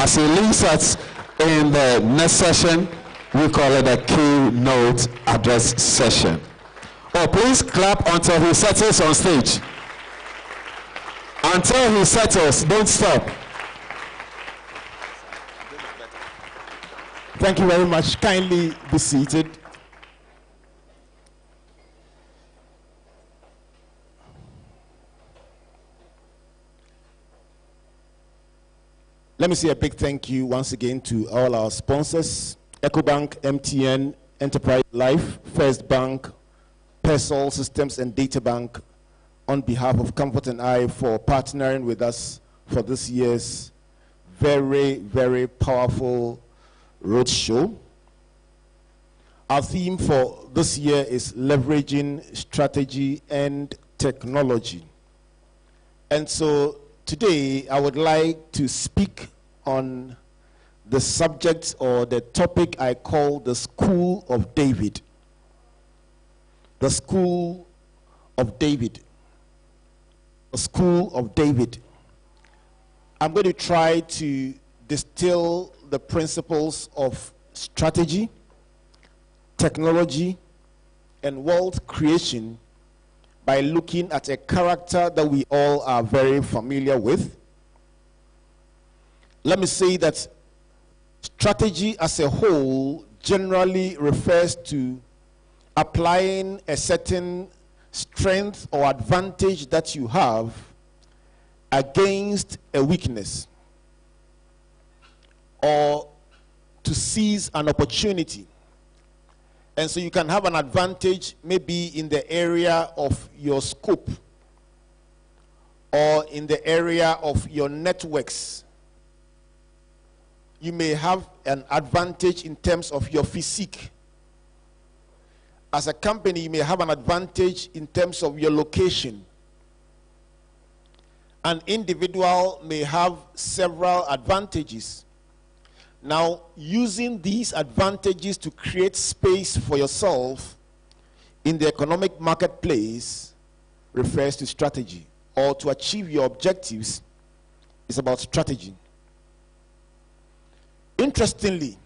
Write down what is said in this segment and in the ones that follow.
As he leads us in the next session, we call it a keynote address session. Oh, please clap until he settles on stage. Until he settles, don't stop. Thank you very much. Kindly be seated. Let me say a big thank you once again to all our sponsors: EcoBank, MTN, Enterprise Life, First Bank, Persol Systems and Data Bank, on behalf of Comfort and I, for partnering with us for this year's very, very powerful roadshow. Our theme for this year is leveraging strategy and technology. And so today I would like to speak on the subject or the topic I call the School of David. The School of David. The School of David. I'm going to try to distill the principles of strategy, technology, and world creation by looking at a character that we all are very familiar with. Let me say that strategy as a whole generally refers to applying a certain strength or advantage that you have against a weakness, or to seize an opportunity. And so you can have an advantage maybe in the area of your scope or in the area of your networks. You may have an advantage in terms of your physique. As a company, you may have an advantage in terms of your location. An individual may have several advantages. Now, using these advantages to create space for yourself in the economic marketplace refers to strategy, or to achieve your objectives is about strategy. Interestingly,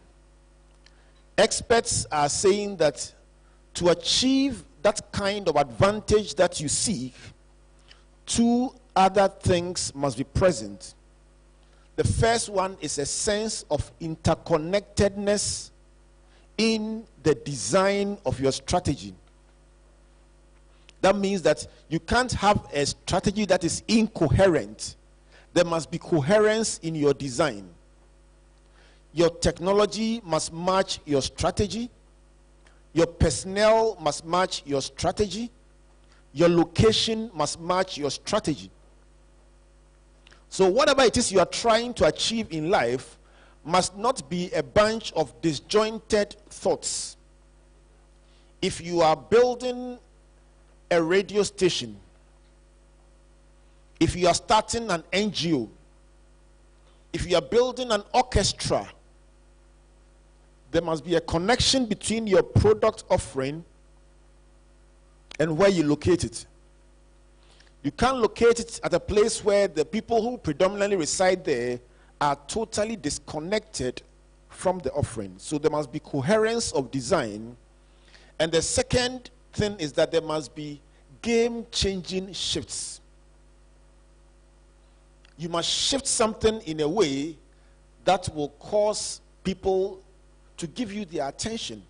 experts are saying that to achieve that kind of advantage that you seek, two other things must be present. The first one is a sense of interconnectedness in the design of your strategy. That means that you can't have a strategy that is incoherent. There must be coherence in your design. Your technology must match your strategy. Your personnel must match your strategy. Your location must match your strategy. So whatever it is you are trying to achieve in life must not be a bunch of disjointed thoughts. If you are building a radio station, if you are starting an NGO, if you are building an orchestra, there must be a connection between your product offering and where you locate it. You can't locate it at a place where the people who predominantly reside there are totally disconnected from the offering. So there must be coherence of design. And the second thing is that there must be game-changing shifts. You must shift something in a way that will cause people to give you their attention.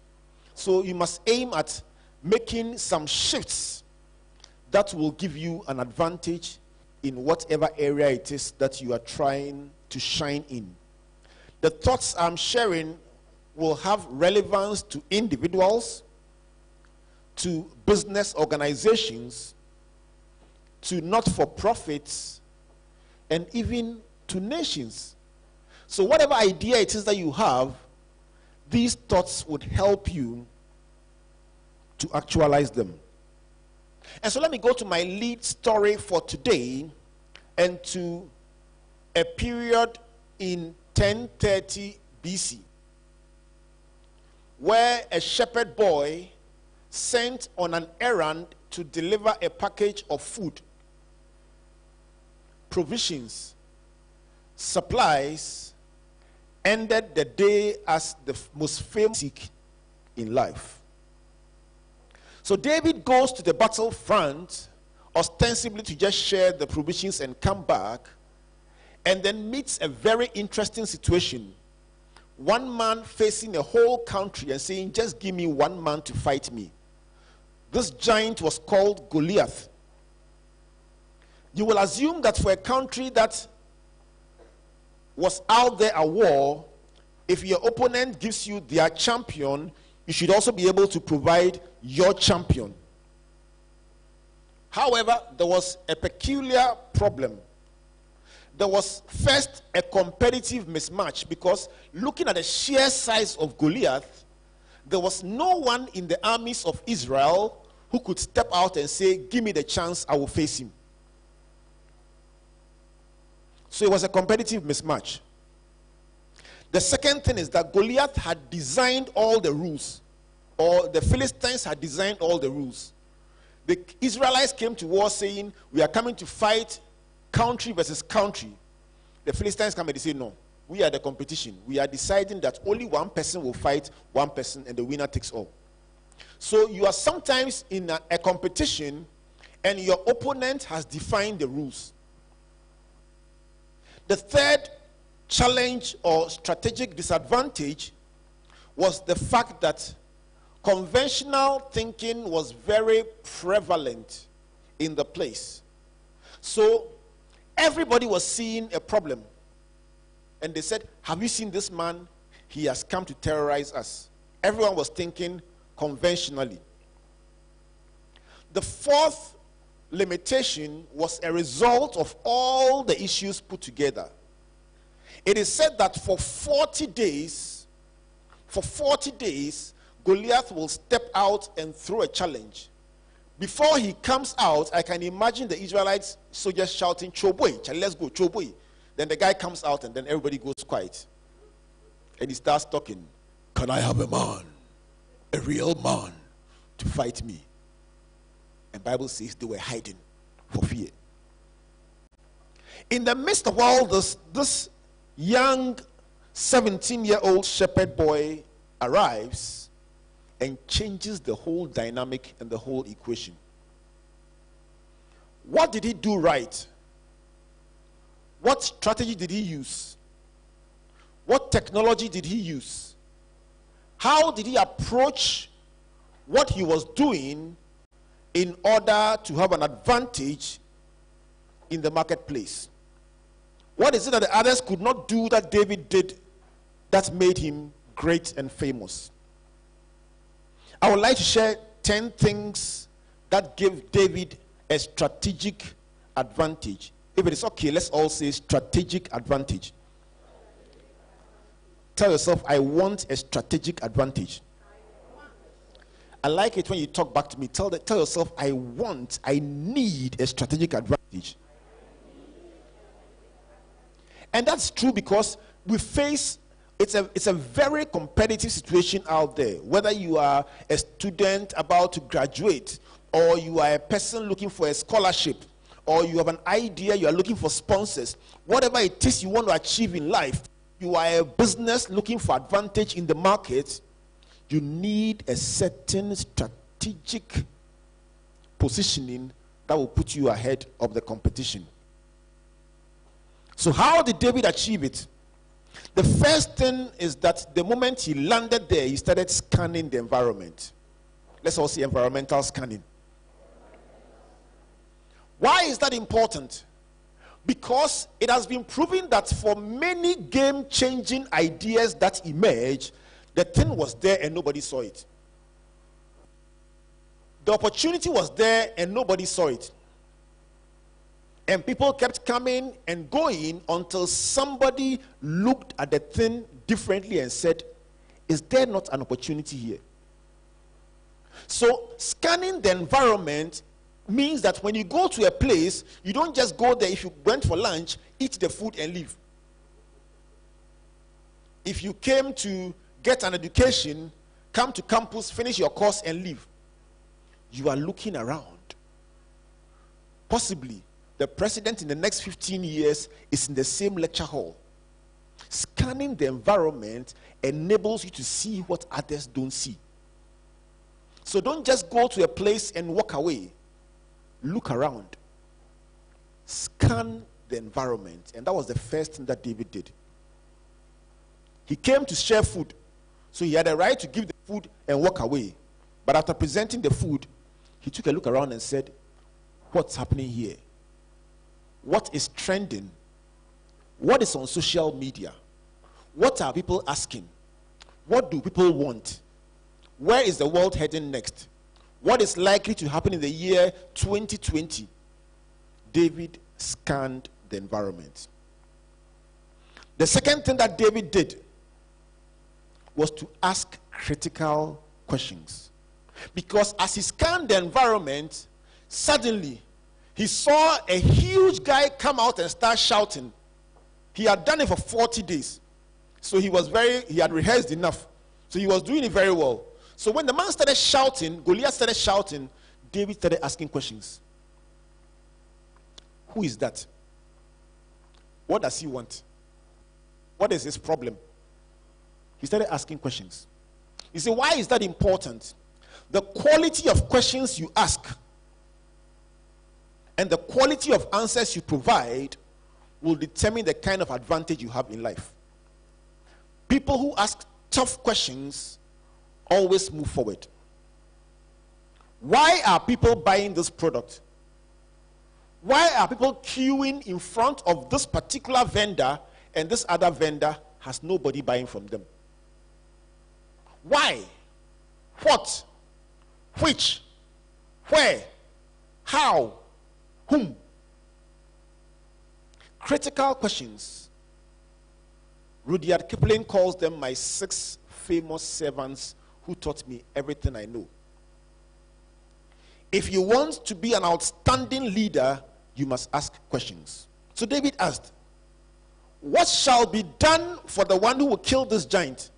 So you must aim at making some shifts that will give you an advantage in whatever area it is that you are trying to shine in. The thoughts I'm sharing will have relevance to individuals, to business organizations, to not-for-profits, and even to nations. So whatever idea it is that you have, these thoughts would help you to actualize them. And so let me go to my lead story for today and to a period in 1030 BC, where a shepherd boy sent on an errand to deliver a package of food, provisions, supplies, ended the day as the most famous in life. So David goes to the battlefront ostensibly to just share the provisions and come back, and then meets a very interesting situation. One man facing a whole country and saying, just give me one man to fight me. This giant was called Goliath. You will assume that for a country that was out there at war, if your opponent gives you their champion, you should also be able to provide your champion. However, there was a peculiar problem. There was first a competitive mismatch, because looking at the sheer size of Goliath, there was no one in the armies of Israel who could step out and say, give me the chance, I will face him. So it was a competitive mismatch. The second thing is that Goliath had designed all the rules, or the Philistines had designed all the rules. The Israelites came to war saying, we are coming to fight country versus country. The Philistines come and they say, no, we are the competition. We are deciding that only one person will fight one person and the winner takes all. So you are sometimes in a competition and your opponent has defined the rules. The third challenge or strategic disadvantage was the fact that conventional thinking was very prevalent in the place. So everybody was seeing a problem. And they said, have you seen this man? He has come to terrorize us. Everyone was thinking conventionally. The fourth limitation was a result of all the issues put together. It is said that for 40 days, Goliath will step out and throw a challenge. Before he comes out, I can imagine the Israelites soldiers shouting, Choboy, let's go, Choboy. Then the guy comes out and then everybody goes quiet. And he starts talking. Can I have a man, a real man, to fight me? And the Bible says they were hiding for fear. In the midst of all this, this young 17-year-old shepherd boy arrives and changes the whole dynamic and the whole equation. What did he do right? What strategy did he use? What technology did he use? How did he approach what he was doing in order to have an advantage in the marketplace? What is it that the others could not do that David did that made him great and famous? I would like to share 10 things that gave David a strategic advantage. If it is okay, let's all say strategic advantage. Tell yourself, I want a strategic advantage. I like it when you talk back to me. Tell yourself, I need a strategic advantage. And that's true because we face, it's a very competitive situation out there. Whether you are a student about to graduate, or you are a person looking for a scholarship, or you have an idea, you are looking for sponsors, whatever it is you want to achieve in life, you are a business looking for advantage in the market, you need a certain strategic positioning that will put you ahead of the competition. So how did David achieve it? The first thing is that the moment he landed there, he started scanning the environment. Let's all see environmental scanning. Why is that important? Because it has been proven that for many game-changing ideas that emerge, the thing was there and nobody saw it. The opportunity was there and nobody saw it. And people kept coming and going until somebody looked at the thing differently and said, is there not an opportunity here? So scanning the environment means that when you go to a place, you don't just go there. If you went for lunch, eat the food and leave. If you came to get an education, come to campus, finish your course and leave. You are looking around. Possibly, the president in the next 15 years is in the same lecture hall. Scanning the environment enables you to see what others don't see. So don't just go to a place and walk away. Look around. Scan the environment. And that was the first thing that David did. He came to share food. So he had a right to give the food and walk away. But after presenting the food, he took a look around and said, what's happening here? What is trending? What is on social media? What are people asking? What do people want? Where is the world heading next? What is likely to happen in the year 2020? David scanned the environment. The second thing that David did was to ask critical questions. Because as he scanned the environment, suddenly he saw a huge guy come out and start shouting. He had done it for 40 days. So he had rehearsed enough. So he was doing it very well. So when the man started shouting, Goliath started shouting, David started asking questions. Who is that? What does he want? What is his problem? He started asking questions. You see, why is that important? The quality of questions you ask and the quality of answers you provide will determine the kind of advantage you have in life. People who ask tough questions always move forward. Why are people buying this product? Why are people queuing in front of this particular vendor and this other vendor has nobody buying from them? Why? What? Which? Where? How? Whom? Critical questions. Rudyard Kipling calls them my 6 famous servants who taught me everything I know. If you want to be an outstanding leader, you must ask questions. So David asked, what shall be done for the one who will kill this giant?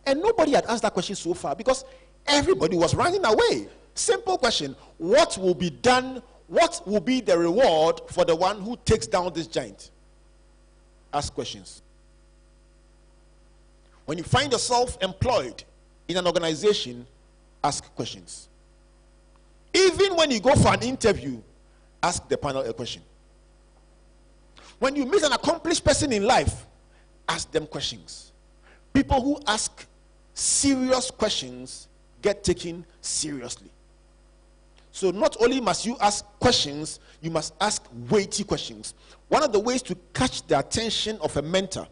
And nobody had asked that question so far because everybody was running away. Simple question. What will be done? What will be the reward for the one who takes down this giant? Ask questions. When you find yourself employed in an organization, ask questions. Even when you go for an interview, ask the panel a question. When you meet an accomplished person in life, ask them questions. People who ask serious questions get taken seriously. So not only must you ask questions, you must ask weighty questions. One of the ways to catch the attention of a mentor,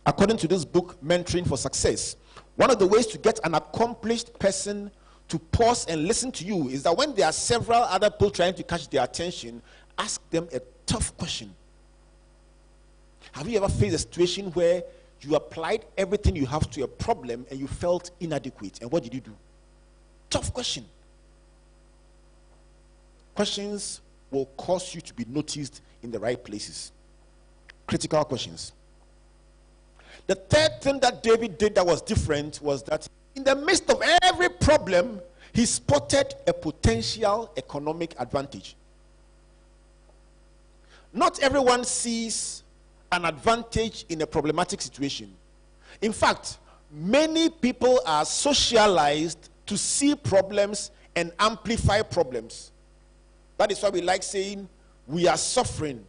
according to this book, Mentoring for Success, one of the ways to get an accomplished person to pause and listen to you is that when there are several other people trying to catch their attention, ask them a tough question. Have you ever faced a situation where you applied everything you have to a problem and you felt inadequate? And what did you do? Tough question. Questions will cause you to be noticed in the right places. Critical questions. The third thing that David did that was different was that in the midst of every problem, he spotted a potential economic advantage. Not everyone sees an advantage in a problematic situation. In fact, many people are socialized to see problems and amplify problems. That is why we like saying, we are suffering.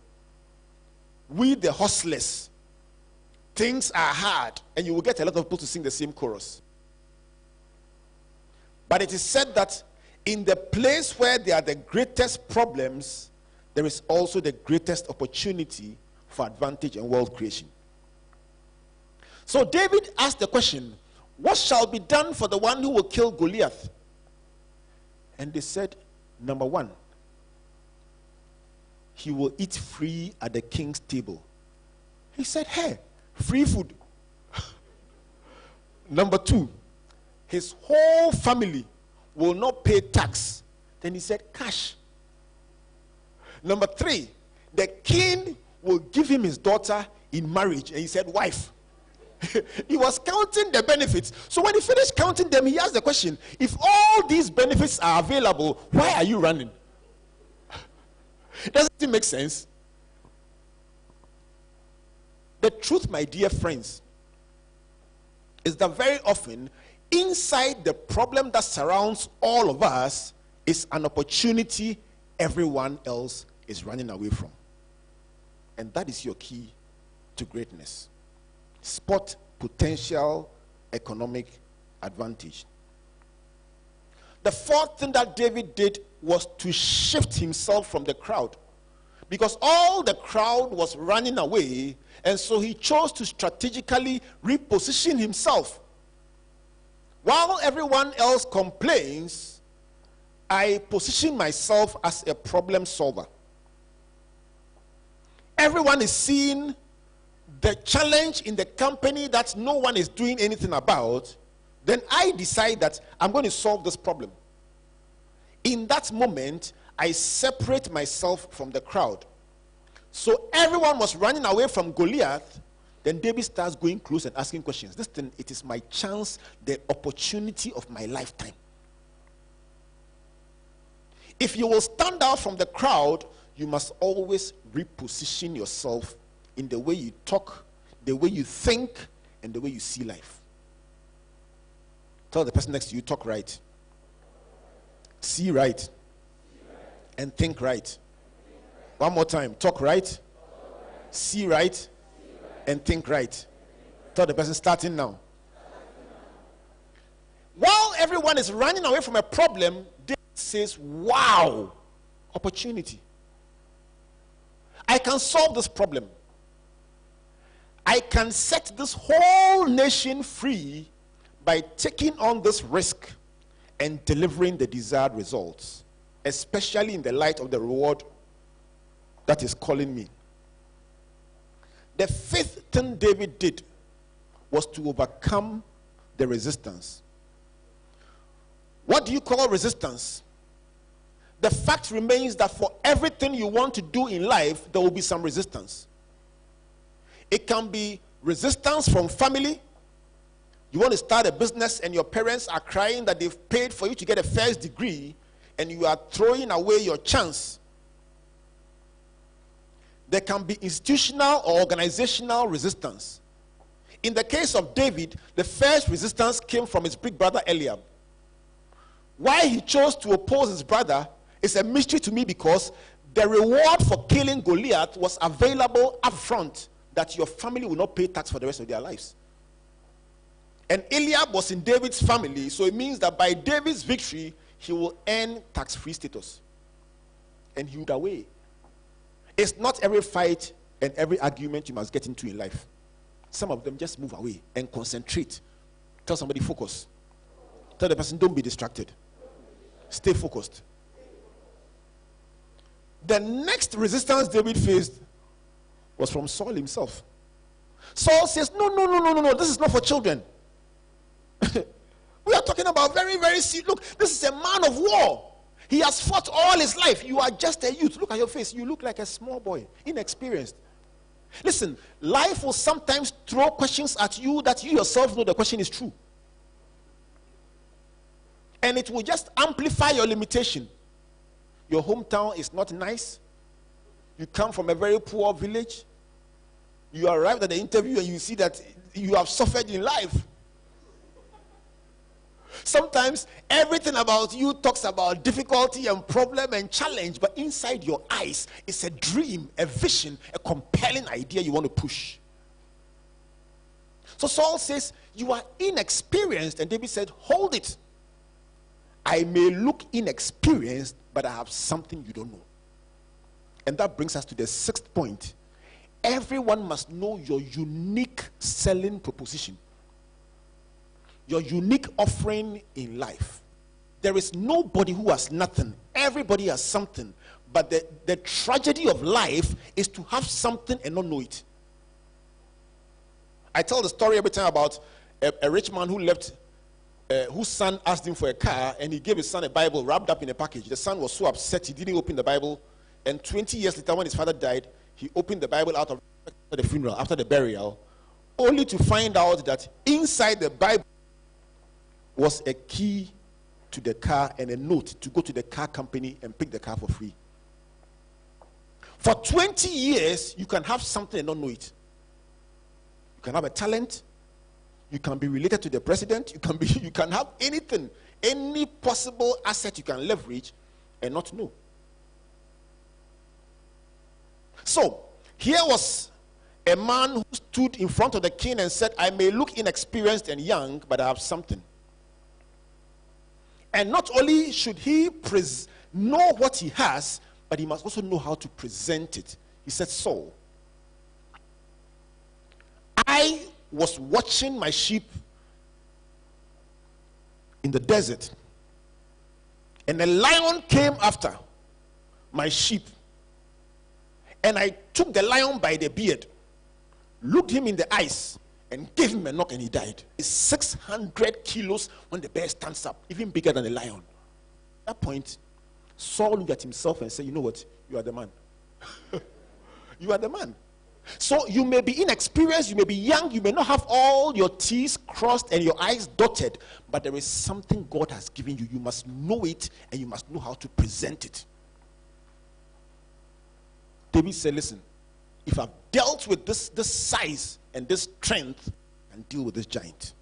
We the hustlers. Things are hard. And you will get a lot of people to sing the same chorus. But it is said that in the place where there are the greatest problems, there is also the greatest opportunity for advantage and wealth creation. So David asked the question, what shall be done for the one who will kill Goliath? And they said, number one, he will eat free at the king's table. He said, hey, free food. Number two, his whole family will not pay tax. Then he said, cash. Number three, the king will give him his daughter in marriage. And he said, wife. He was counting the benefits. So when he finished counting them, he asked the question, if all these benefits are available, why are you running? Doesn't it make sense? The truth, my dear friends, is that very often inside the problem that surrounds all of us is an opportunity everyone else is running away from. And that is your key to greatness. Spot potential economic advantage. The fourth thing that David did was to shift himself from the crowd, because all the crowd was running away, and so he chose to strategically reposition himself. While everyone else complains, I position myself as a problem solver. Everyone is seeing the challenge in the company that no one is doing anything about. Then I decide that I'm going to solve this problem. In that moment, I separate myself from the crowd. So everyone was running away from Goliath. Then David starts going close and asking questions. This thing, it is my chance, the opportunity of my lifetime. If you will stand out from the crowd, you must always reposition yourself in the way you talk, the way you think, and the way you see life. Tell the person next to you, talk right, see right, and think right. One more time, talk right, see right, and think right. Tell the person, starting now. While everyone is running away from a problem, David says, wow, opportunity. I can solve this problem. I can set this whole nation free by taking on this risk and delivering the desired results, especially in the light of the reward that is calling me. The fifth thing David did was to overcome the resistance. What do you call resistance? The fact remains that for everything you want to do in life, there will be some resistance. It can be resistance from family. You want to start a business and your parents are crying that they've paid for you to get a first degree and you are throwing away your chance. There can be institutional or organizational resistance. In the case of David, the first resistance came from his big brother Eliab. Why he chose to oppose his brother is a mystery to me, because the reward for killing Goliath was available up front, that your family will not pay tax for the rest of their lives. And Eliab was in David's family, so it means that by David's victory, he will earn tax-free status. And he would away. It's not every fight and every argument you must get into in life. Some of them just move away and concentrate. Tell somebody, focus. Tell the person, don't be distracted. Stay focused. The next resistance David faced was from Saul himself. Saul says, no, this is not for children. We are talking about very, very serious. Look, this is a man of war. He has fought all his life. You are just a youth. Look at your face. You look like a small boy, inexperienced. Listen, life will sometimes throw questions at you that you yourself know the question is true. And it will just amplify your limitation. Your hometown is not nice. You come from a very poor village. You arrive at the interview and you see that you have suffered in life. Sometimes everything about you talks about difficulty and problem and challenge, but inside your eyes is a dream, a vision, a compelling idea you want to push. So Saul says, you are inexperienced. And David said, hold it. I may look inexperienced, but I have something you don't know. And that brings us to the sixth point. Everyone must know your unique selling proposition, your unique offering in life. There is nobody who has nothing. Everybody has something. But the tragedy of life is to have something and not know it. I tell the story every time about a rich man who left, whose son asked him for a car, and he gave his son a Bible wrapped up in a package. The son was so upset he didn't open the Bible. And 20 years later, when his father died, he opened the Bible out of the funeral, after the burial, only to find out that inside the Bible was a key to the car and a note to go to the car company and pick the car for free. For 20 years, you can have something and not know it. You can have a talent. You can be related to the president. You can have anything, any possible asset you can leverage and not know. So, here was a man who stood in front of the king and said, I may look inexperienced and young, but I have something. And not only should he know what he has, but he must also know how to present it. He said, Saul, I was watching my sheep in the desert, and a lion came after my sheep, and I took the lion by the beard, looked him in the eyes, and gave him a knock, and he died. It's 600 kilos when the bear stands up, even bigger than a lion. At that point, Saul looked at himself and said, you know what? You are the man. You are the man. So you may be inexperienced, you may be young, you may not have all your T's crossed and your I's dotted, but there is something God has given you. You must know it, and you must know how to present it. David said, listen, if I've dealt with this size and this strength, and deal with this giant.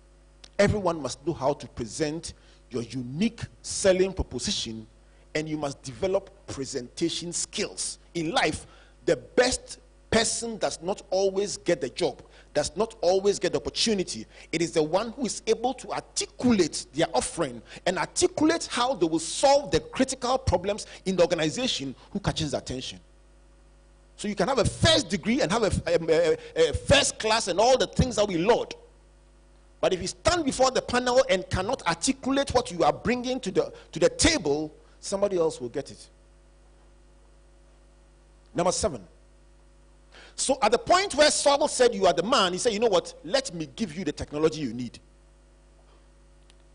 Everyone must know how to present your unique selling proposition, and you must develop presentation skills. In life, the best person does not always get the job, does not always get the opportunity. It is the one who is able to articulate their offering and articulate how they will solve the critical problems in the organization who catches attention. So you can have a first degree and have a first class and all the things that we laud. But if you stand before the panel and cannot articulate what you are bringing to the table, somebody else will get it. Number 7. So at the point where Saul said, you are the man, he said, you know what? Let me give you the technology you need.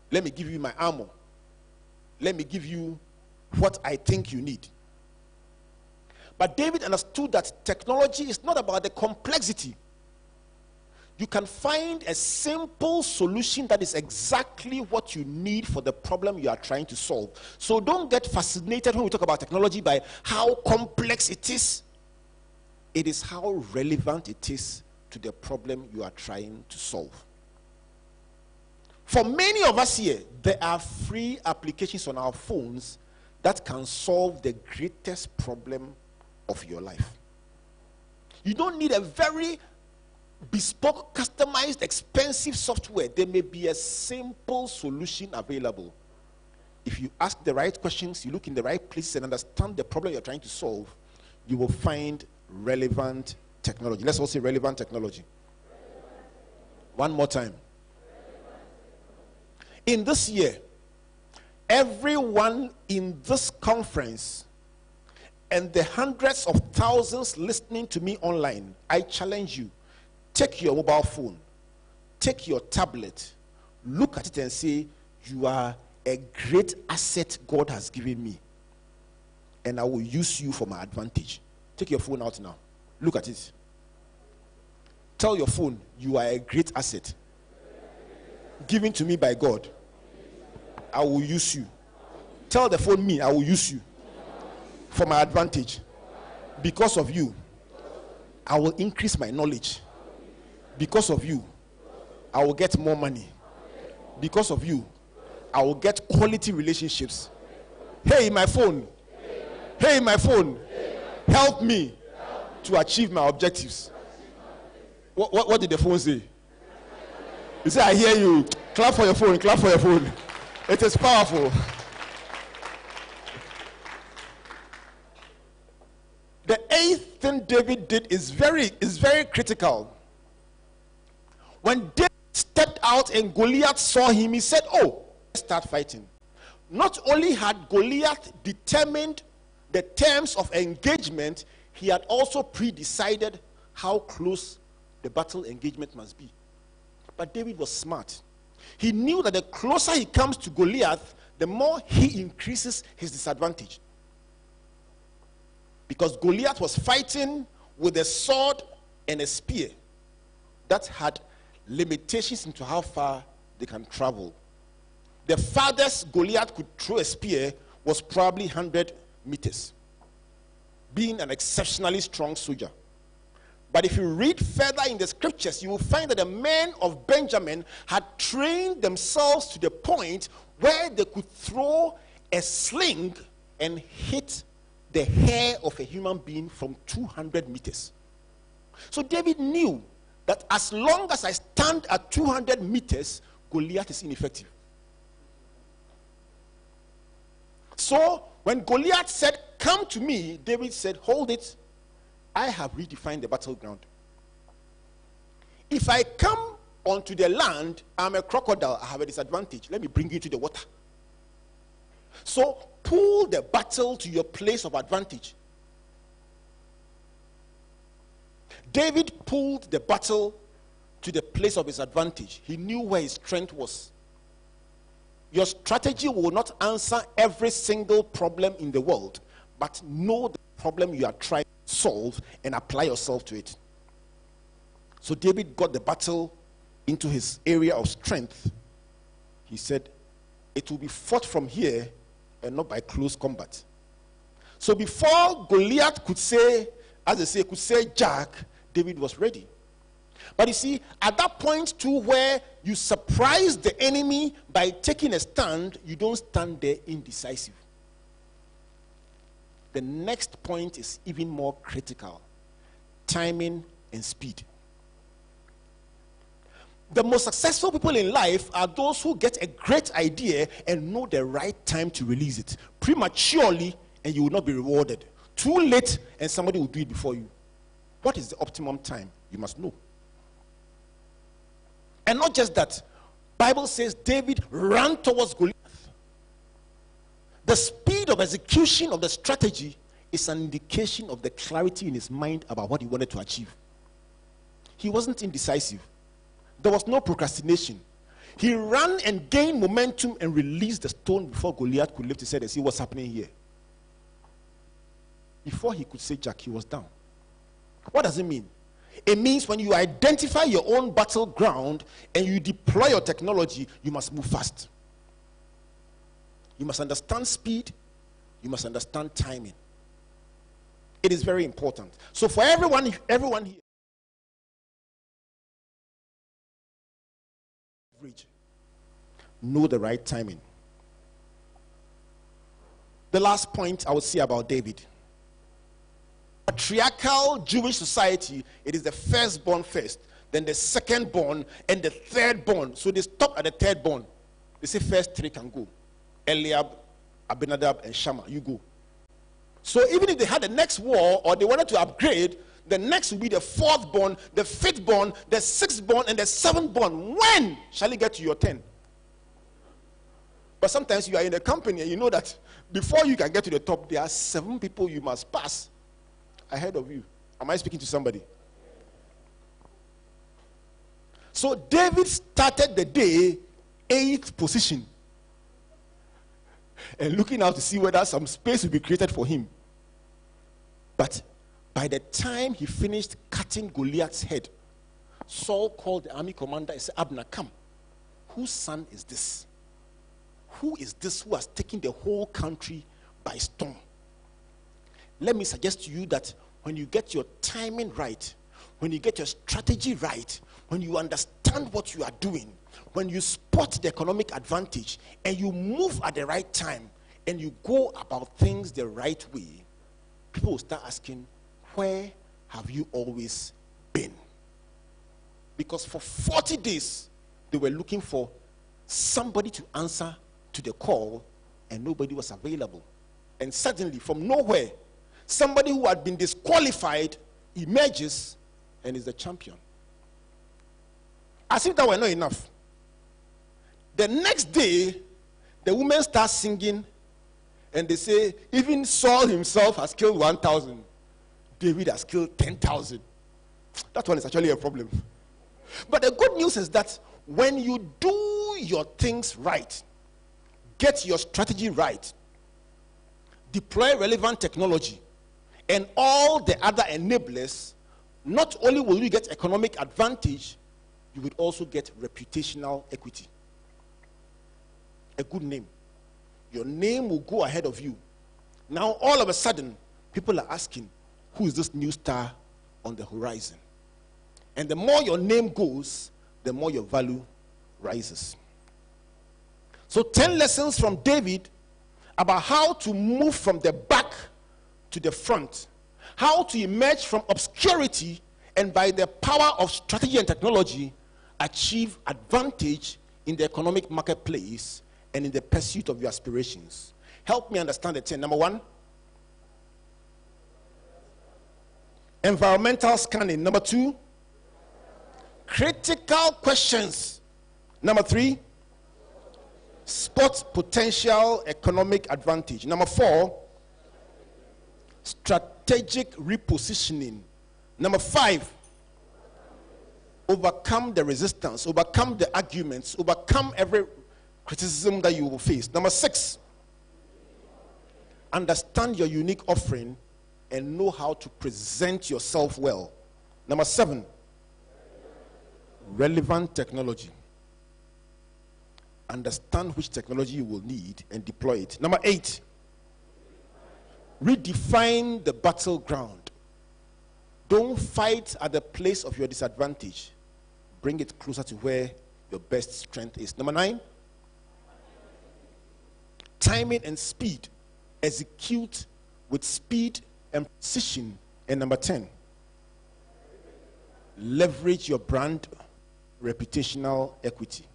Let me give you my armor. Let me give you what I think you need. But David understood that technology is not about the complexity. You can find a simple solution that is exactly what you need for the problem you are trying to solve. So don't get fascinated when we talk about technology by how complex it is. It is how relevant it is to the problem you are trying to solve. For many of us here, there are free applications on our phones that can solve the greatest problem of your life. You don't need a very bespoke, customized, expensive software. There may be a simple solution available. If you ask the right questions, you look in the right places and understand the problem you're trying to solve, you will find relevant technology. Let's all say relevant technology. One more time. In this year, everyone in this conference and the hundreds of thousands listening to me online, I challenge you, take your mobile phone, take your tablet, look at it and say, you are a great asset God has given me, and I will use you for my advantage. Take your phone out now. Look at it. Tell your phone, you are a great asset given to me by God. I will use you. Tell the phone, me, I will use you for my advantage. Because of you, I will increase my knowledge. Because of you, I will get more money. Because of you, I will get quality relationships. Hey, my phone. Hey, my phone. Help me to achieve my objectives. What did the phone say? He said, I hear you. Clap for your phone. Clap for your phone. It is powerful. The 8th thing David did is very critical. When David stepped out and Goliath saw him, he said, oh, let's start fighting. Not only had Goliath determined the terms of engagement, he had also pre-decided how close the battle engagement must be. But David was smart. He knew that the closer he comes to Goliath, the more he increases his disadvantage. Because Goliath was fighting with a sword and a spear that had limitations into how far they can travel. The farthest Goliath could throw a spear was probably 100 meters, being an exceptionally strong soldier. But if you read further in the scriptures, you will find that the men of Benjamin had trained themselves to the point where they could throw a sling and hit the hair of a human being from 200 meters. So David knew that as long as I stand at 200 meters, Goliath is ineffective. So when Goliath said, "Come to me," David said, "Hold it. I have redefined the battleground. If I come onto the land, I'm a crocodile. I have a disadvantage. Let me bring you to the water." So pull the battle to your place of advantage. David pulled the battle to the place of his advantage. He knew where his strength was. Your strategy will not answer every single problem in the world, but know the problem you are trying to solve and apply yourself to it. So David got the battle into his area of strength. He said, "It will be fought from here and not by close combat." So before Goliath could say, as they say, could say Jack, David was ready. But you see, at that point too, where you surprise the enemy by taking a stand, you don't stand there indecisive. The next point is even more critical: timing and speed. The most successful people in life are those who get a great idea and know the right time to release it. Prematurely, and you will not be rewarded. Too late, and somebody will do it before you. What is the optimum time? You must know. And not just that, Bible says David ran towards Goliath. The speed of execution of the strategy is an indication of the clarity in his mind about what he wanted to achieve. He wasn't indecisive. There was no procrastination. He ran and gained momentum and released the stone before Goliath could lift his head and see what's happening here. Before he could say Jack, he was down. What does it mean? It means when you identify your own battleground and you deploy your technology, you must move fast. You must understand speed. You must understand timing. It is very important. So for everyone here, know the right timing. The last point I would say about David. Patriarchal Jewish society, it is the firstborn first, then the secondborn, and the thirdborn. So they stop at the thirdborn. They say first three can go. Eliab, Abinadab, and Shammah, you go. So even if they had the next war or they wanted to upgrade, the next will be the fourthborn, the fifthborn, the sixthborn, and the seventhborn. When shall it get to your 10? But sometimes you are in a company and you know that before you can get to the top, there are 7 people you must pass ahead of you. Am I speaking to somebody? So David started the day 8th position and looking out to see whether some space will be created for him. But by the time he finished cutting Goliath's head, Saul called the army commander and said, "Abner, come. Whose son is this? Who is this who has taken the whole country by storm?" Let me suggest to you that when you get your timing right, when you get your strategy right, when you understand what you are doing, when you spot the economic advantage and you move at the right time and you go about things the right way, people will start asking, "Where have you always been?" Because for 40 days, they were looking for somebody to answer to the call and nobody was available. And suddenly, from nowhere, somebody who had been disqualified emerges and is the champion. As if that were not enough, the next day, the women start singing and they say, even Saul himself has killed 1,000. David has killed 10,000. That one is actually a problem. But the good news is that when you do your things right, get your strategy right, deploy relevant technology, and all the other enablers, not only will you get economic advantage, you would also get reputational equity. A good name. Your name will go ahead of you. Now, all of a sudden, people are asking, who is this new star on the horizon? And the more your name goes, the more your value rises. So 10 lessons from David about how to move from the back to the front, how to emerge from obscurity and by the power of strategy and technology achieve advantage in the economic marketplace and in the pursuit of your aspirations. Help me understand the 10. Number 1, environmental scanning. Number 2, critical questions. Number 3, spot potential economic advantage. Number 4, strategic repositioning. Number 5, overcome the resistance, overcome the arguments, overcome every criticism that you will face. Number 6, understand your unique offering and know how to present yourself well. Number 7, relevant technology. Understand which technology you will need and deploy it. Number 8, redefine the battleground. Don't fight at the place of your disadvantage. Bring it closer to where your best strength is. Number 9, timing and speed. Execute with speed and precision. And number 10, leverage your brand reputational equity.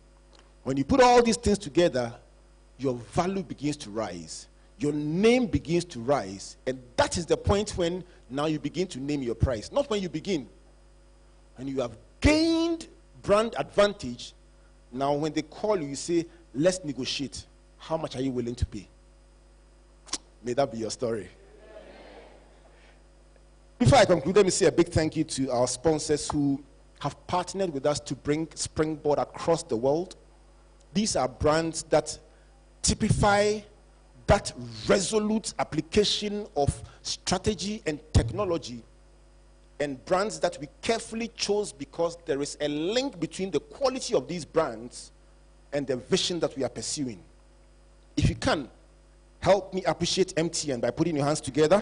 When you put all these things together, your value begins to rise. Your name begins to rise. And that is the point when now you begin to name your price. Not when you begin. When you have gained brand advantage, now when they call you, you say, let's negotiate. How much are you willing to pay? May that be your story. Before I conclude, let me say a big thank you to our sponsors who have partnered with us to bring Springboard across the world. These are brands that typify that resolute application of strategy and technology, and brands that we carefully chose because there is a link between the quality of these brands and the vision that we are pursuing. If you can, help me appreciate MTN by putting your hands together.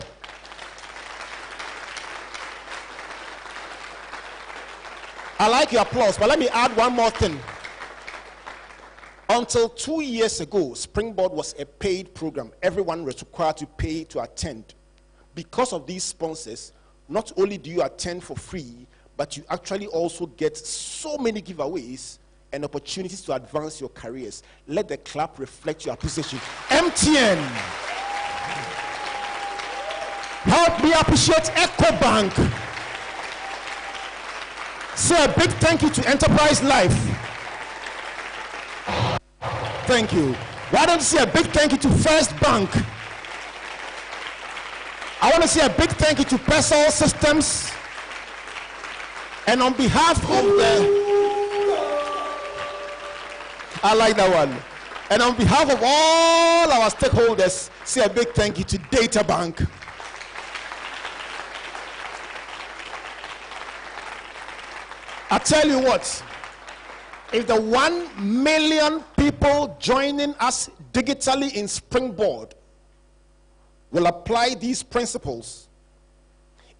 I like your applause, but let me add one more thing. Until 2 years ago, Springboard was a paid program. Everyone was required to pay to attend. Because of these sponsors, not only do you attend for free, but you actually also get so many giveaways and opportunities to advance your careers. Let the clap reflect your appreciation. MTN. Help me appreciate EcoBank. Say a big thank you to Enterprise Life. Thank you. Why don't you say a big thank you to First Bank? I want to say a big thank you to Pesol Systems. And on behalf of I like that one. And on behalf of all our stakeholders, say a big thank you to Data Bank. I tell you what, if the 1 million people joining us digitally in Springboard will apply these principles,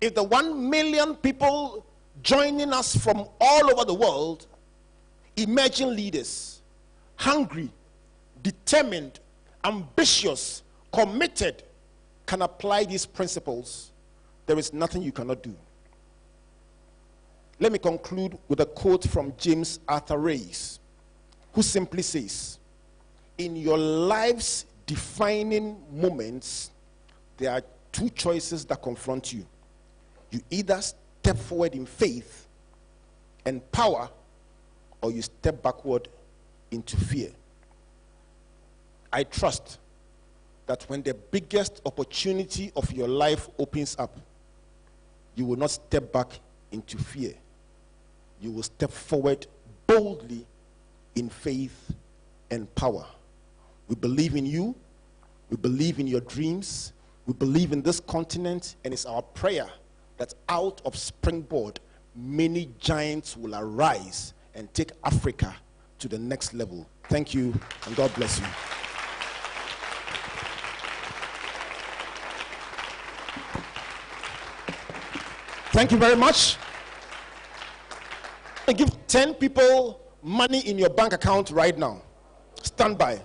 if the 1 million people joining us from all over the world, emerging leaders, hungry, determined, ambitious, committed, can apply these principles, there is nothing you cannot do. Let me conclude with a quote from James Arthur Race, who simply says, in your life's defining moments, there are two choices that confront you. You either step forward in faith and power, or you step backward into fear. I trust that when the biggest opportunity of your life opens up, you will not step back into fear. You will step forward boldly in faith and power. We believe in you. We believe in your dreams. We believe in this continent, and it's our prayer that out of Springboard, many giants will arise and take Africa to the next level. Thank you, and God bless you. Thank you very much. to give 10 people money in your bank account right now. Stand by.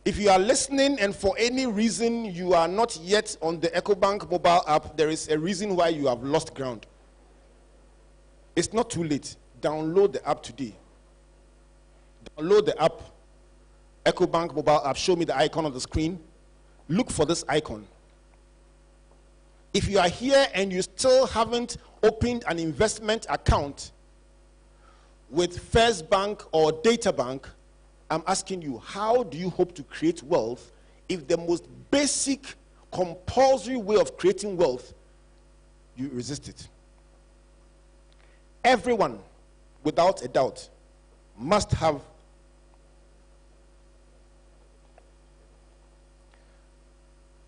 If you are listening and for any reason you are not yet on the EcoBank mobile app, there is a reason why you have lost ground. It's not too late. Download the app today. Download the app, EcoBank mobile app. Show me the icon on the screen. Look for this icon. If you are here and you still haven't opened an investment account with First Bank or Data Bank, I'm asking you, how do you hope to create wealth if the most basic, compulsory way of creating wealth, you resist it? Everyone, without a doubt, must have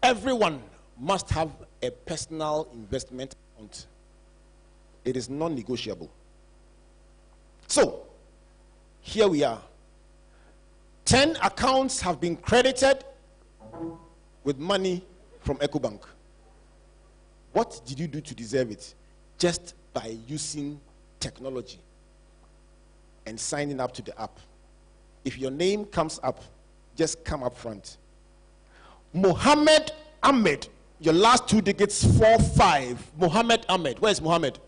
a personal investment account. It is non-negotiable. So, here we are. 10 accounts have been credited with money from EcoBank. What did you do to deserve it? Just by using technology and signing up to the app. If your name comes up, just come up front. Mohammed Ahmed, your last 2 digits, 45. Mohammed Ahmed. Where is Mohammed?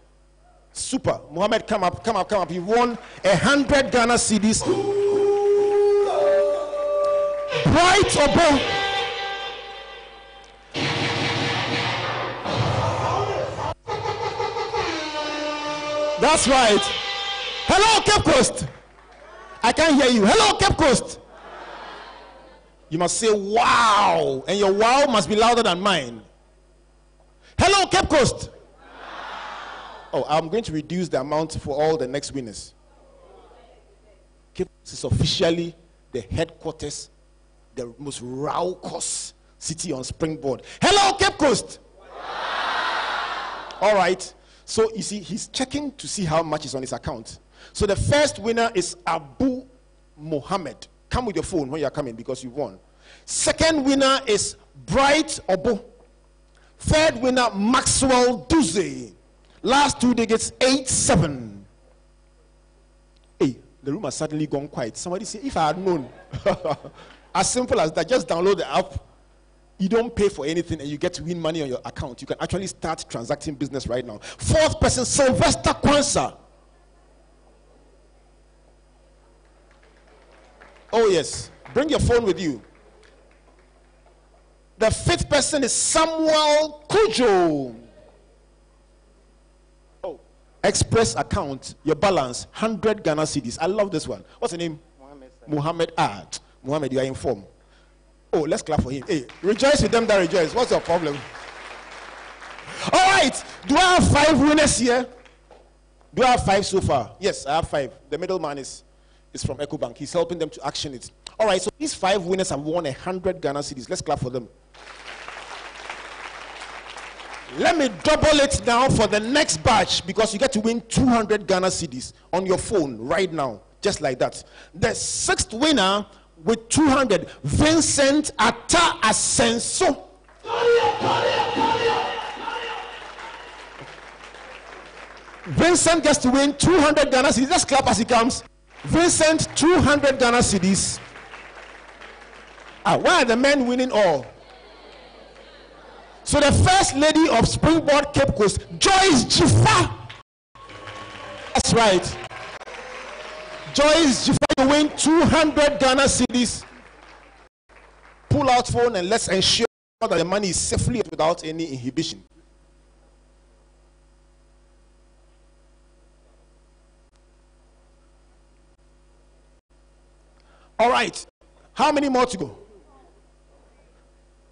Super. Mohammed, come up, come up, come up. You won 100 Ghana cedis. Bright Obo. That's right. Hello, Cape Coast. I can't hear you. Hello, Cape Coast. You must say wow, and your wow must be louder than mine. Hello, Cape Coast. Oh, I'm going to reduce the amount for all the next winners. Cape Coast is officially the headquarters, the most raucous city on Springboard. Hello, Cape Coast. All right. So you see, he's checking to see how much is on his account. So the first winner is Abu Mohammed. Come with your phone when you're coming because you won. Second winner is Bright Obo. Third winner, Maxwell Duze. Last 2 digits, 87. Hey, the room has suddenly gone quiet. Somebody say, if I had known. As simple as that, just download the app. You don't pay for anything and you get to win money on your account. You can actually start transacting business right now. Fourth person, Sylvester Kwanzaa. Oh yes, bring your phone with you. The fifth person is Samuel Kujo. Oh, Express account, your balance, 100 Ghana cedis. I love this one. What's the name? Muhammad. Muhammad, you are informed. Oh, let's clap for him. Hey, rejoice with them that rejoice. What's your problem? All right, do I have 5 winners here? Do I have 5 so far? Yes, I have 5. The middleman is from EcoBank. He's helping them to action it. All right, so these 5 winners have won 100 Ghana cedis. Let's clap for them. Let me double it now for the next batch because you get to win 200 Ghana cedis on your phone right now, just like that. The 6th winner with 200, Vincent Ata Asenso. Vincent gets to win 200 Ghana cedis. Let's clap as he comes. Vincent, 200 Ghana cedis. Why are the men winning all? So the first lady of Springboard Cape Coast, Joyce Jifa. That's right. Joyce Jifa, you win 200 Ghana cedis. Pull out phone and let's ensure that the money is safely without any inhibition. All right. How many more to go?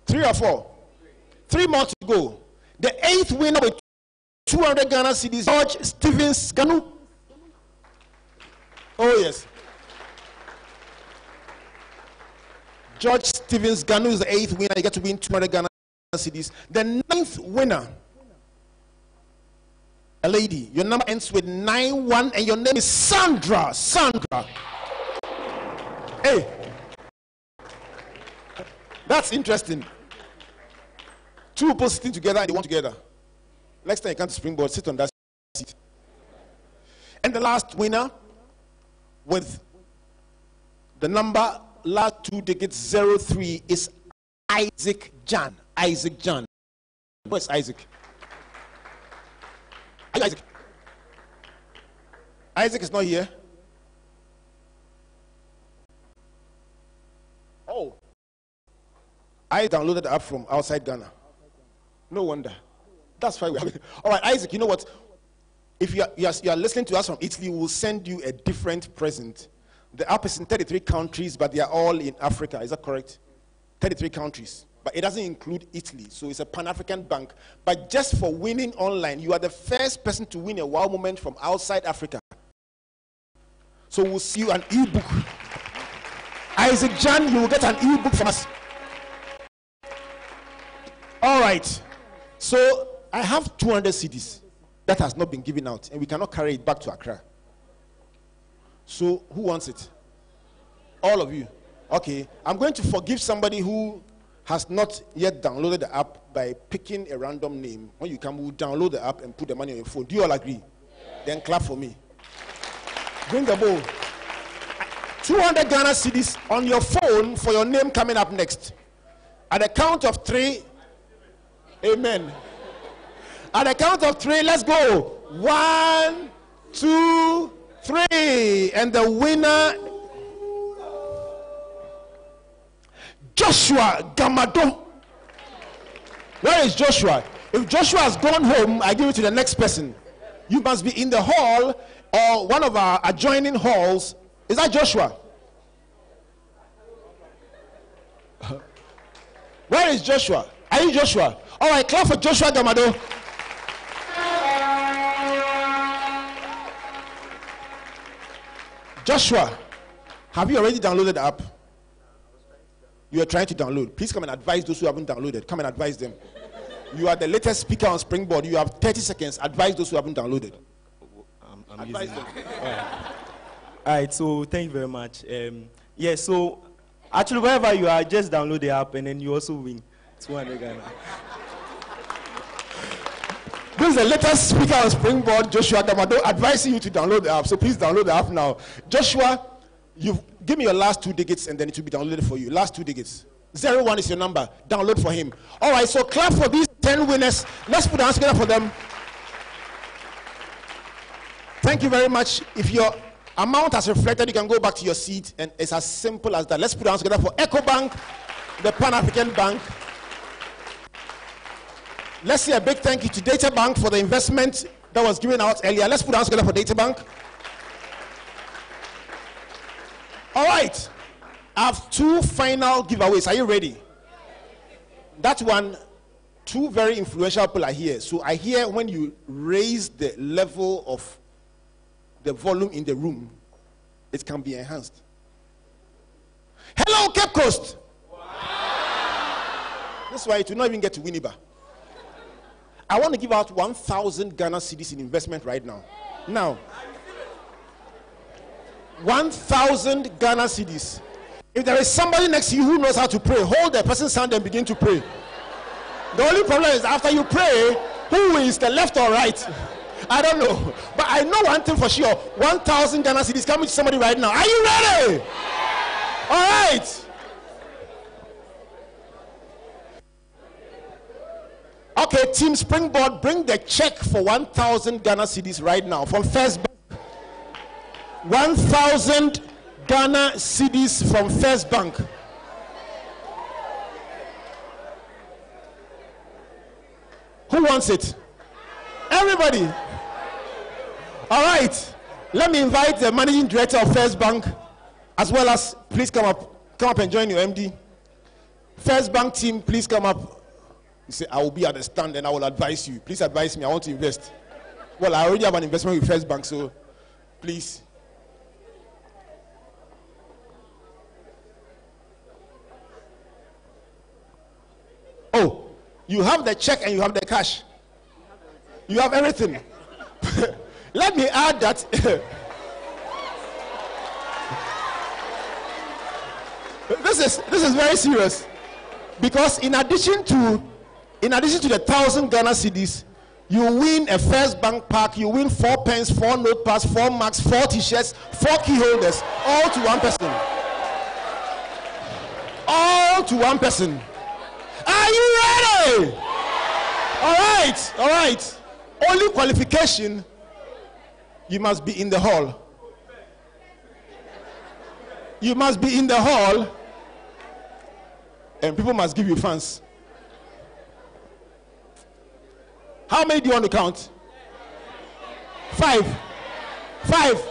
3 or 4? 3 more to go. The 8th winner with 200 Ghana cedis, George Stevens Ganu. Oh, yes. George Stevens Ganu is the 8th winner. You get to win 200 Ghana cedis. The 9th winner, a lady. Your number ends with 91 and your name is Sandra. Sandra. Hey. That's interesting. 2 people sitting together and they want together. Next time you come to Springboard, sit on that seat. the last winner with the number last 2 digits 03 is Isaac Jan. Isaac Jan. Where's Isaac? Isaac. Isaac is not here. Oh. I downloaded the app from outside Ghana. No wonder. That's why we have it. All right, Isaac, you know what? If you are listening to us from Italy, we'll send you a different present. The app is in 33 countries, but they are all in Africa. Is that correct? 33 countries. But it doesn't include Italy. So it's a Pan-African bank. But just for winning online, you are the first person to win a wow moment from outside Africa. So we'll see you an e-book. Isaac Jan, you will get an e-book from us. All right. So I have 200 CDs that has not been given out, and we cannot carry it back to Accra. So who wants it? All of you. Okay. I'm going to forgive somebody who has not yet downloaded the app by picking a random name. When you come, we'll download the app and put the money on your phone. Do you all agree? Yeah. Then clap for me. Bring the bowl. 200 Ghana cedis on your phone for your name coming up next. At the count of 3, amen. At the count of 3, let's go. 1, 2, 3. And the winner, Joshua Gamado. Where is Joshua? If Joshua has gone home, I give it to the next person. You must be in the hall or one of our adjoining halls. Is that Joshua? Where is Joshua? Are you Joshua? All right, clap for Joshua Gamado. Joshua, have you already downloaded the app? You are trying to download. Please come and advise those who haven't downloaded. Come and advise them. You are the latest speaker on Springboard. You have 30 seconds. Advise those who haven't downloaded. Advise them. All right, so thank you very much. Yeah, so actually, wherever you are, just download the app and then you also win 200 Ghana. This is the latest speaker on Springboard, Joshua Gamado, advising you to download the app. So please download the app now. Joshua, you give me your last 2 digits and then it will be downloaded for you. Last 2 digits. 01 is your number. Download for him. All right, so clap for these 10 winners. Let's put our hands together for them. Thank you very much. If your amount has reflected, you can go back to your seat, and it's as simple as that. Let's put our hands together for EcoBank, the Pan-African Bank. Let's say a big thank you to Data Bank for the investment that was given out earlier. Let's put our hands together for Data Bank. All right. I have 2 final giveaways. Are you ready? That one, 2 very influential people are here. So I hear when you raise the level of the volume in the room, it can be enhanced. Hello, Cape Coast. Wow. That's why it will not even get to Winneba. I want to give out 1,000 Ghana cedis in investment right now. Now, 1,000 Ghana cedis. If there is somebody next to you who knows how to pray, hold the person's hand and begin to pray. The only problem is after you pray, who wins, the left or right? I don't know. But I know one thing for sure. 1,000 Ghana cedis coming to somebody right now. Are you ready? All right. Okay, Team Springboard, bring the check for 1,000 Ghana cedis right now from First Bank. 1,000 Ghana cedis from First Bank. Who wants it? Everybody. All right. Let me invite the managing director of First Bank, as well as please come up and join your MD. First Bank team, please come up. You say, I will be at the stand and I will advise you. Please advise me. I want to invest. Well, I already have an investment with First Bank, so please. Oh, you have the check and you have the cash. You have everything. Let me add that this is very serious, because in addition to the 1,000 Ghana cedis, You win a First Bank pack, you win 4 pens, 4 notepads, 4 marks, 4 t-shirts, 4 key holders, all to one person. All to one person. Are you ready? All right. Only qualification, you must be in the hall. You must be in the hall, and people must give you fans. How many do you want to count? 5. 5.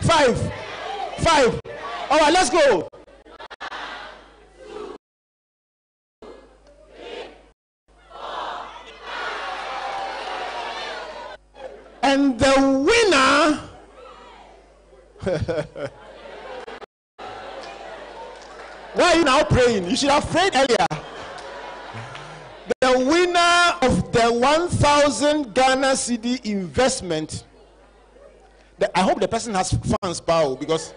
5. 5. All right, let's go. And the winner why are you now praying? You should have prayed earlier. The winner of the 1,000 Ghana cedi investment. I hope the person has funds, Bao, because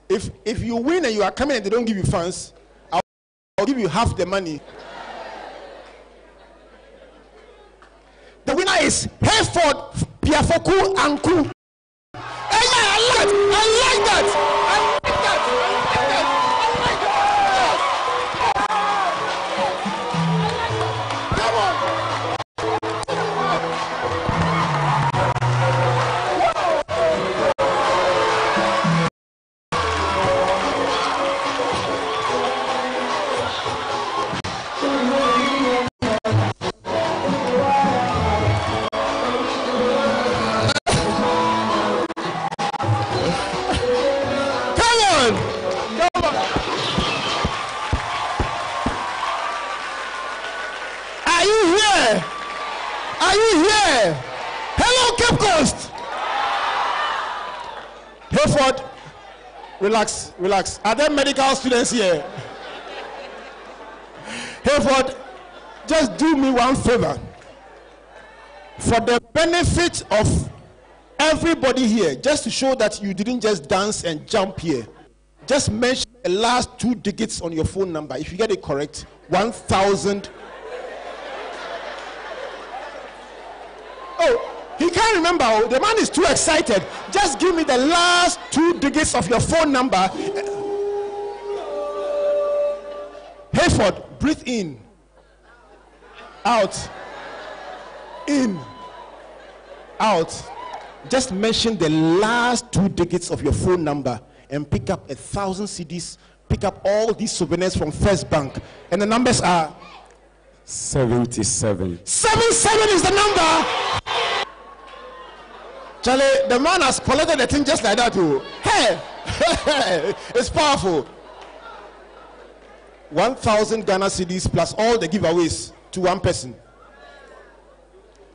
if you win and you are coming and they don't give you funds, I'll give you half the money. The winner is Hayford Piafoku Anku. I like that. Hayford, relax. Are there medical students here? Hayford, just do me one favor. For the benefit of everybody here, just to show that you didn't just dance and jump here, just mention the last 2 digits on your phone number. If you get it correct, 1,000. Oh, he can't remember. Oh, the man is too excited. Just give me the last 2 digits of your phone number. Hayford, breathe in. Out. In. Out. Just mention the last 2 digits of your phone number and pick up 1,000 cedis. Pick up all these souvenirs from First Bank. And the numbers are 77. 77 is the number. Charlie, the man has collected the thing just like that too. Hey, it's powerful. 1,000 Ghana cedis plus all the giveaways to one person.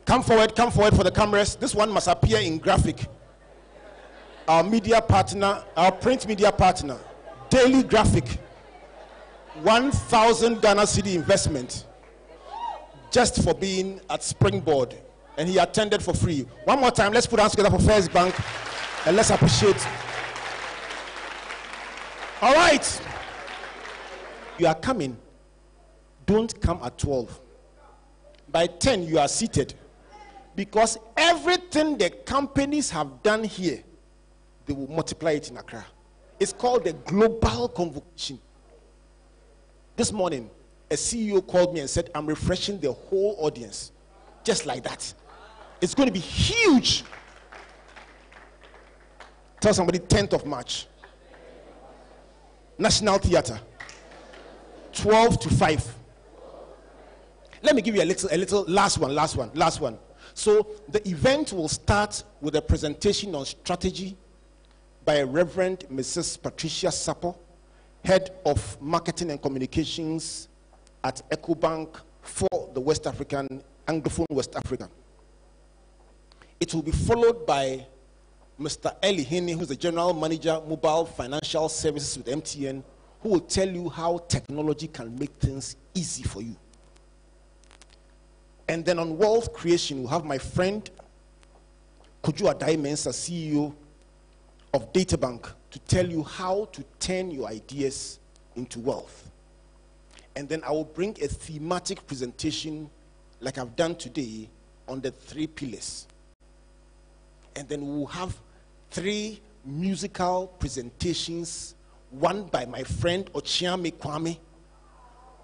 Come forward for the cameras. This one must appear in graphic. Our media partner, our print media partner, Daily Graphic. 1,000 Ghana cedi investment just for being at Springboard. And he attended for free. One more time, let's put hands together for First Bank and let's appreciate. All right. You are coming. Don't come at 12. By 10, you are seated. Because everything the companies have done here, they will multiply it in Accra. It's called the Global Convocation. This morning, a CEO called me and said, I'm refreshing the whole audience. Just like that. It's going to be huge. Tell somebody 10th of March. National Theatre. 12 to 5. Let me give you a little last one. So the event will start with a presentation on strategy by Reverend Mrs. Patricia Sapo, Head of Marketing and Communications at EcoBank for the West African, Anglophone West Africa. It will be followed by Mr. Eli Hini, who's the General Manager, Mobile Financial Services with MTN, who will tell you how technology can make things easy for you. And then on wealth creation, we'll have my friend, Kojo Adai-Mensah, CEO of Databank, to tell you how to turn your ideas into wealth. And then I will bring a thematic presentation like I've done today, on the 3 pillars. And then we'll have 3 musical presentations, one by my friend Ochiame Kwame,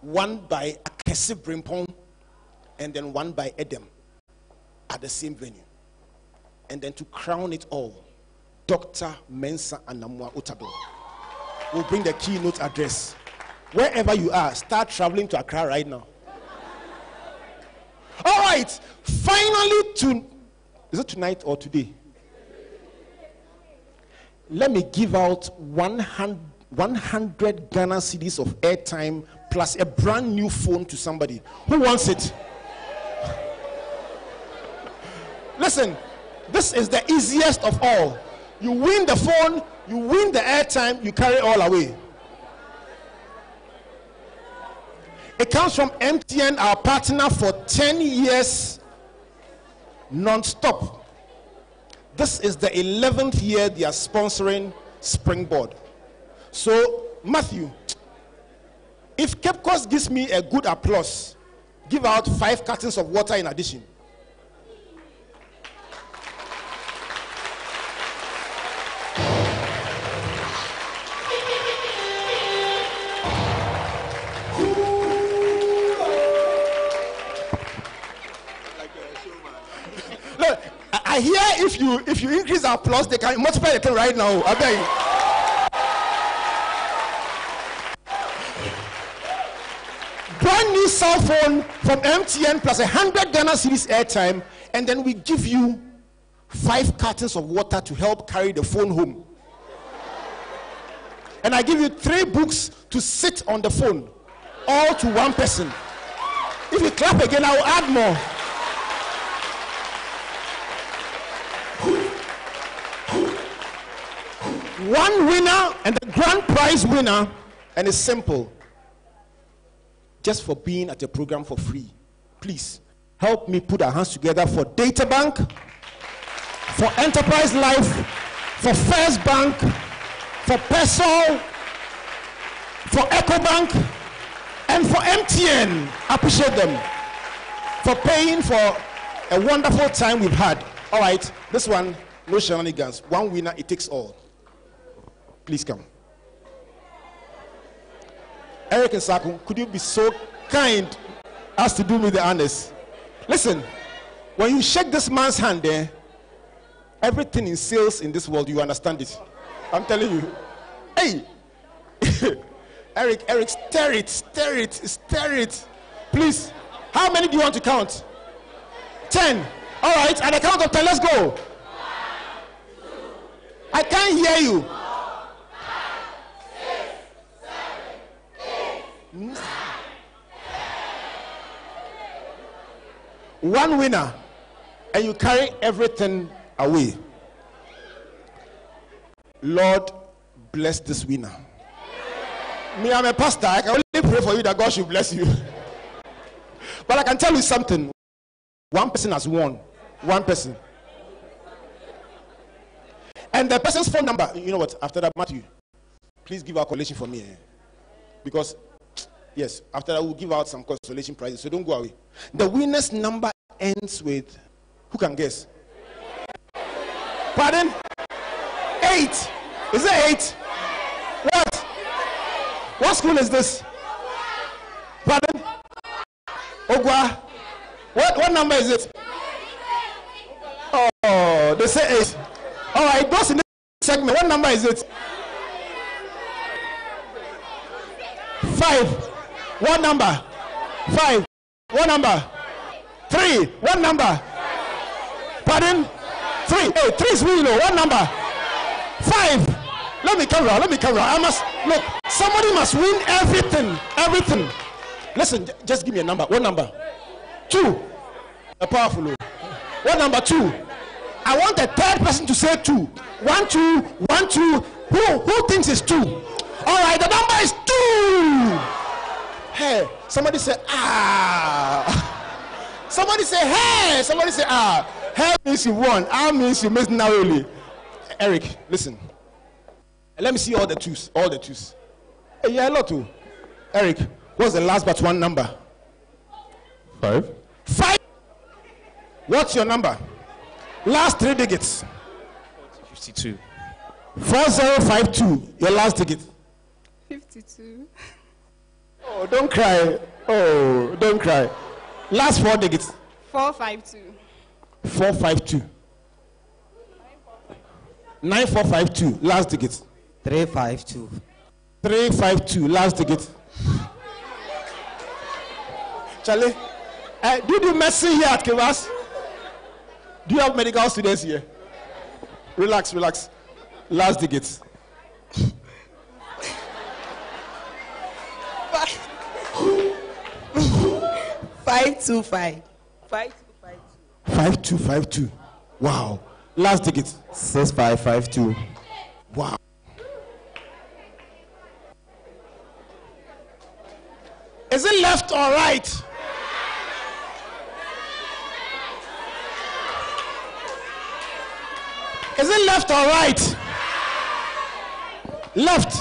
one by Akese Brimpong, and then one by Edem at the same venue. And then to crown it all, Dr. Mensa Anamwa Utado will bring the keynote address. Wherever you are, start traveling to Accra right now. All right, finally, is it tonight or today? Let me give out 100 Ghana cedis of airtime plus a brand new phone to somebody. Who wants it? Listen, this is the easiest of all. You win the phone, you win the airtime, you carry all away. It comes from MTN, our partner for 10 years non-stop. This is the 11th year they are sponsoring Springboard. So, Matthew, if Cape Coast gives me a good applause, give out 5 cartons of water in addition. Look, I hear if you increase our applause, they can multiply the thing right now. I beg you. Brand new cell phone from MTN plus 100 Ghana cedis airtime, and then we give you 5 cartons of water to help carry the phone home. And I give you 3 books to sit on the phone, all to one person. If you clap again, I will add more. One winner and the grand prize winner, and it's simple. Just for being at the program for free. Please help me put our hands together for Data Bank, for Enterprise Life, for First Bank, for Pesol, for EcoBank, and for MTN. Appreciate them for paying for a wonderful time we've had. All right, this one, no shenanigans. One winner, it takes all. Please come. Eric and Saku, could you be so kind as to do me the honors? Listen, when you shake this man's hand there, everything in sales in this world, you understand it. I'm telling you. Hey, Eric, stir it. Please, how many do you want to count? 10. All right, at the count of 10, let's go. 1, 2, I can't hear you. 4, 5, 6, 7, 8, 9. One winner, and you carry everything away. Lord, bless this winner. Me, I'm a pastor. I can only pray for you that God should bless you. But I can tell you something. One person has won. One person. And the person's phone number, you know what? After that, Matthew, please give out collation for me. Because, yes, after that, we'll give out some consolation prizes. So don't go away. The winner's number ends with, who can guess? Pardon? 8. Is it 8? What? What school is this? Pardon? Ogwa? What number is it? Oh, they say 8. All right, those in this segment, what number is it? 5. What number? 5. What number? 3. What number? Pardon? 3. Hey, 3 is really low. What number? 5. Let me come around. I must look. Somebody must win everything. Listen, just give me a number. What number? 2. A powerful. What number? 2. I want the third person to say 2. 1, 2, 1, 2. Who thinks it's 2? All right, the number is 2. Hey, somebody say ah. Somebody say hey. Somebody say ah. Hey means you won. Ah means you missed narrowly. Eric, listen. Let me see all the 2s. All the 2s. Hey, yeah, a lot too. Eric, what's the last but one number? 5. 5. What's your number? Last 3 digits. 52. 4052. Your last digit. 52. Oh, don't cry. Oh, don't cry. Last 4 digits. 452. 452. 9452. Last digit. 352. 352. Last digit. Charlie, do you do medicine here at Kivas? Do you have medical students here? Relax, relax. Last digit. 525. 5252. Wow. Last digit. 6552. Wow. Is it left or right? Is it left or right? Left.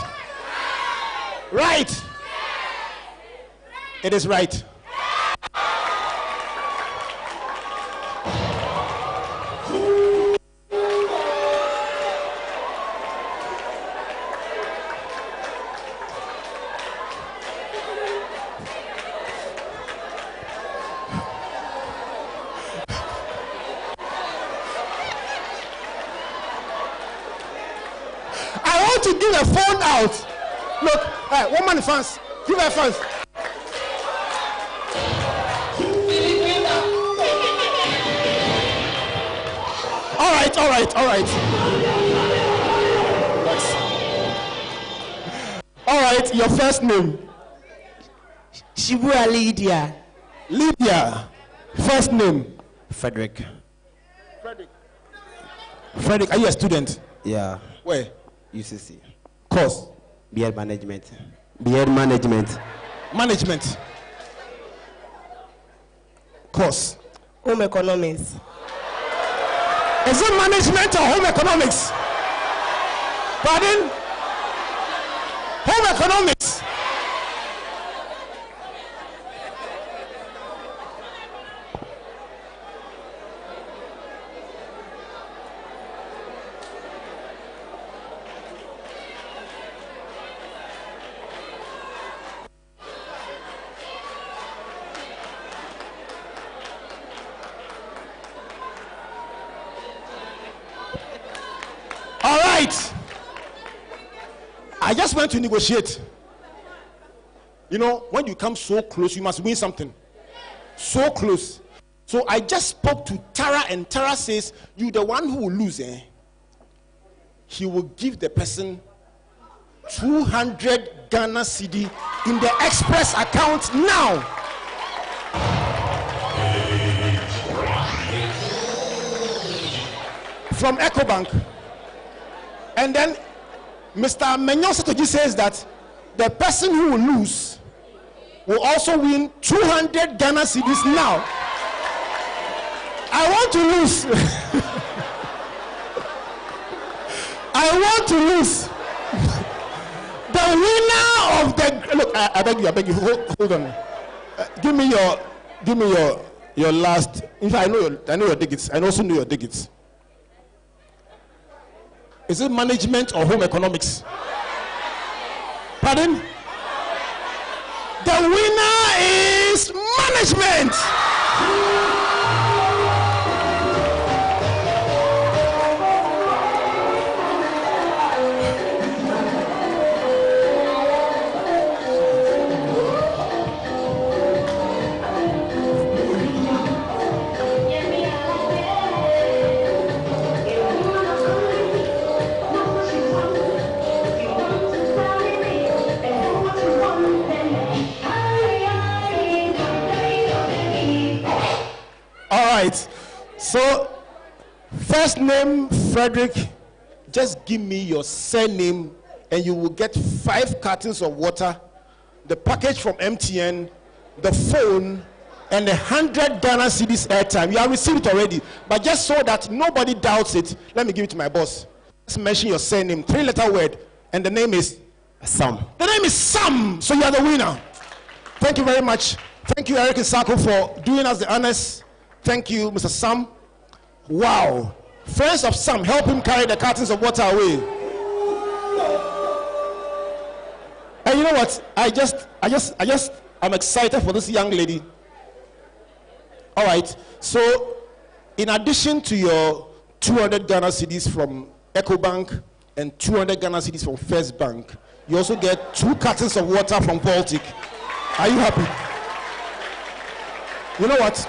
Right. It is right. I want to give a phone out. Look, woman fans, give her fans. All right, all right, all right. All right, your first name. Shibua Lydia. Lydia. First name. Frederick. Frederick, are you a student? Yeah. Where? UCC. Course. Beard management. Beard management. Management. Course. Home economics. Is it management or home economics? Pardon? Home economics. All right. I just went to negotiate. You know, when you come so close, you must win something. So close. So I just spoke to Tara, and Tara says, you the one who will lose, eh? He will give the person 200 Ghana cedi in the express account now. From EcoBank. And then Mr. Menyon Sotoji says that the person who will lose will also win 200 Ghana cedis now. I want to lose. I want to lose. The winner of the look. I beg you. Hold on. Give me your last. In fact, I know your digits. I also know your digits. Is it management or home economics? Pardon? The winner is management. So, first name Frederick, just give me your surname and you will get 5 cartons of water, the package from MTN, the phone, and 100 Ghana cedis airtime. You have received it already, but just so that nobody doubts it, let me give it to my boss. Let's mention your surname, 3-letter word, and the name is Sam. The name is Sam, so you are the winner. Thank you very much Thank you, Eric Isako, for doing us the honors. Thank you, Mr. Sam. Wow. Friends of Sam, help him carry the cartons of water away. And you know what? I'm excited for this young lady. All right. So, in addition to your 200 Ghana cedis from EcoBank and 200 Ghana cedis from First Bank, you also get 2 cartons of water from Baltic. Are you happy? You know what?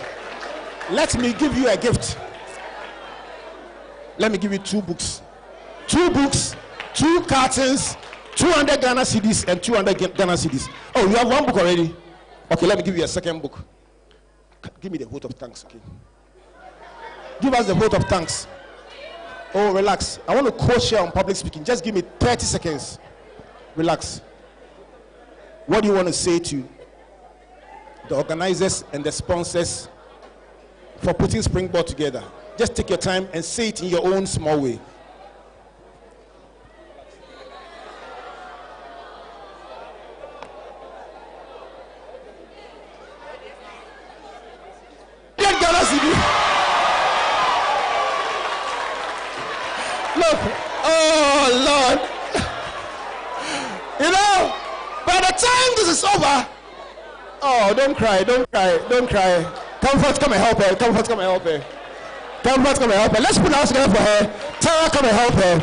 Let me give you a gift. Let me give you 2 books. 2 books, 2 cartons, 200 Ghana cedis and 200 Ghana cedis. Oh, you have 1 book already? Okay, let me give you a second book. Give me the vote of thanks, okay? Give us the vote of thanks. Oh, relax. I want to co-share on public speaking. Just give me 30 seconds. Relax. What do you want to say to the organizers and the sponsors for putting Springboard together? Just take your time and say it in your own small way. Look, oh Lord, you know, by the time this is over, oh, don't cry. Comfort, come and help her. Comfort, come and help her. Let's put our hands together for her. Tara, come and help her.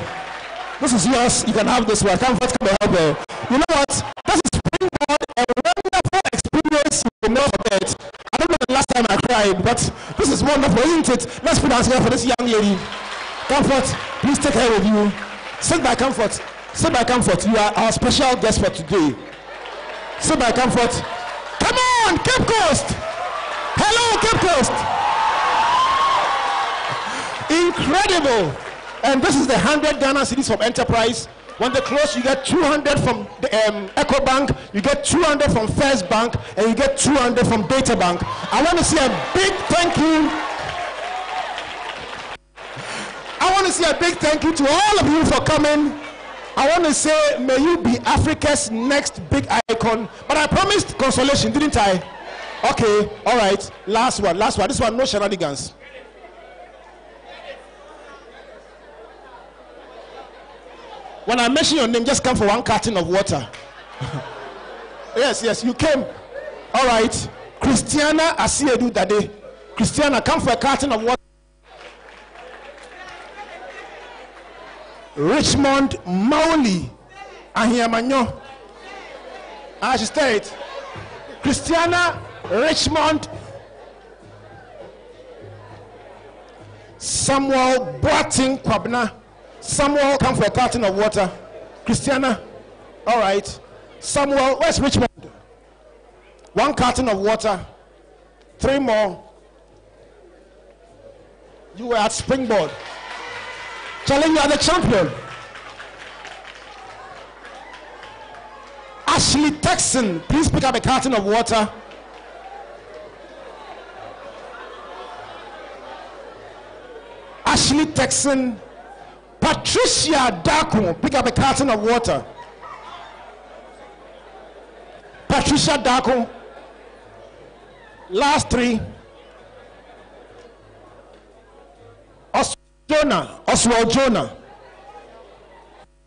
This is yours. You can have this one. Comfort, come and help her. You know what? This is Springboard, a wonderful experience you will not forget. I don't know the last time I cried, but this is wonderful, isn't it? Let's put our hands together for this young lady. Comfort, please take her with you. Sit by Comfort. Sit by Comfort. You are our special guest for today. Sit by Comfort. Come on, Cape Coast. Hello, Cape Coast. Incredible. And this is the 100 Ghana cedis from Enterprise. When they close, you get 200 from the EcoBank, you get 200 from First Bank, and you get 200 from Data Bank. I want to say a big thank you. I want to say a big thank you to all of you for coming. I want to say, may you be Africa's next big icon. But I promised consolation, didn't I? Okay, all right. Last one. This one, no shenanigans. When I mention your name, just come for 1 carton of water. Yes, you came. All right. Christiana Asiedu Dade. Christiana, come for a carton of water. Richmond Mauli Ahiamanyo. I should say it. Christiana Richmond Samuel Boating Kwabna. Samuel, come for a carton of water. Christiana, all right. Samuel, where's Richmond? 1 carton of water. 3 more. You were at Springboard. Charlie, you are the champion. Ashley Texan, please pick up a carton of water. Ashley Texan. Patricia Daku, pick up a carton of water. Patricia Daku. Last 3. Oswald Jonah.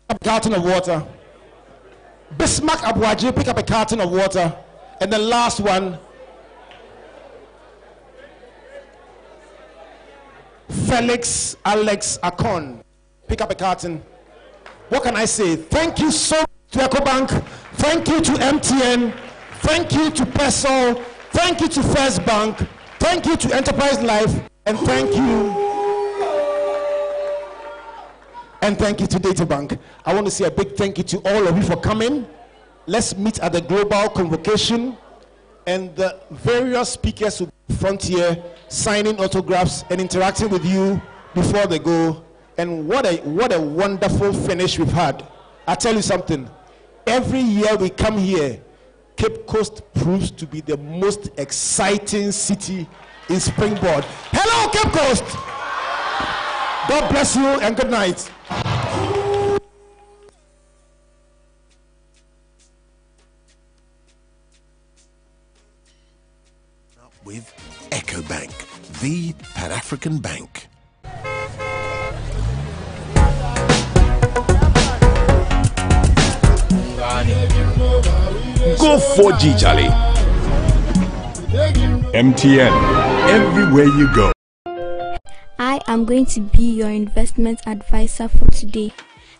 A carton of water. Bismarck Abuaji, pick up a carton of water. And the last one, Felix Alex Akon, pick up a carton. What can I say? Thank you so much to EcoBank. Thank you to MTN. Thank you to Pesol. Thank you to First Bank. Thank you to Enterprise Life. And thank you. And thank you to Data Bank. I want to say a big thank you to all of you for coming. Let's meet at the global convocation, and the various speakers will be front here signing autographs and interacting with you before they go. And what a wonderful finish we've had. I tell you something, every year we come here, Cape Coast proves to be the most exciting city in Springboard. Hello, Cape Coast. God bless you and good night. the Pan-African Bank. Go 4G, Charlie. MTN, everywhere you go. I am going to be your investment advisor for today.